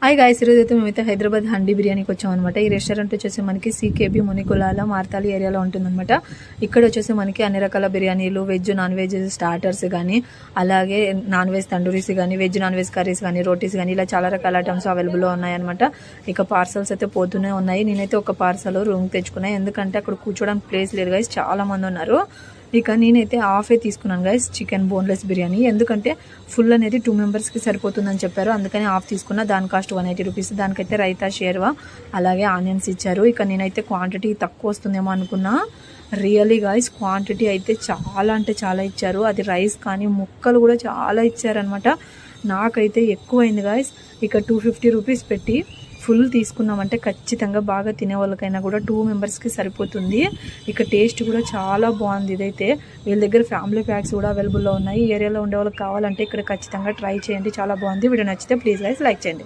Hi guys, ఈరోజు అయితే మేమైతే హైదరాబాద్ హండీ బిర్యానీకి వచ్చామన్నమాట. ఈ రెస్టారెంట్ వచ్చేసి మనకి సికేబి మునికులాల మార్తాలి ఏరియాలో ఉంటుందన్నమాట. ఇక్కడ వచ్చేసి మనకి అన్ని రకాల బిర్యానీలు, వెజ్ నాన్ వెజ్ స్టార్టర్స్ కానీ, అలాగే నాన్ వెజ్ తండూరీస్ కానీ, వెజ్ నాన్ వెజ్ కర్రీస్ కానీ, రోటీస్ కానీ, ఇలా చాలా రకాల ఐటమ్స్ అవైలబుల్లో ఉన్నాయన్నమాట. ఇక పార్సల్స్ అయితే పోతూనే ఉన్నాయి. నేనైతే ఒక పార్సల్ రూమ్ తెచ్చుకున్నాను, ఎందుకంటే అక్కడ కూర్చోడానికి ప్లేస్ లేదు గైస్, చాలా మంది ఉన్నారు. ఇక నేనైతే హాఫే తీసుకున్నాను గైస్, చికెన్ బోన్లెస్ బిర్యానీ. ఎందుకంటే ఫుల్ అనేది 2 మెంబర్స్కి సరిపోతుందని చెప్పారు, అందుకని హాఫ్ తీసుకున్నా. దాని కాస్ట్ 180 రూపీస్. దానికైతే రైతా, షేర్వా, అలాగే ఆనియన్స్ ఇచ్చారు. ఇక నేనైతే క్వాంటిటీ తక్కువ వస్తుందేమో అనుకున్నా. రియల్లీ గాయ్స్, క్వాంటిటీ అయితే చాలా అంటే చాలా ఇచ్చారు. అది రైస్ కానీ ముక్కలు కూడా చాలా ఇచ్చారనమాట. నాకైతే ఎక్కువైంది గాయ్స్. ఇక 250 రూపీస్ పెట్టి ఫుల్ తీసుకున్నామంటే ఖచ్చితంగా బాగా తినే వాళ్ళకైనా కూడా 2 మెంబర్స్కి సరిపోతుంది. ఇక టేస్ట్ కూడా చాలా బాగుంది. ఇదైతే వీళ్ళ దగ్గర ఫ్యామిలీ ప్యాక్స్ కూడా అవైలబుల్లో ఉన్నాయి. ఈ ఏరియాలో ఉండే వాళ్ళకి కావాలంటే ఇక్కడ ఖచ్చితంగా ట్రై చేయండి, చాలా బాగుంది. వీడియో నచ్చితే ప్లీజ్ గైస్ లైక్ చేయండి.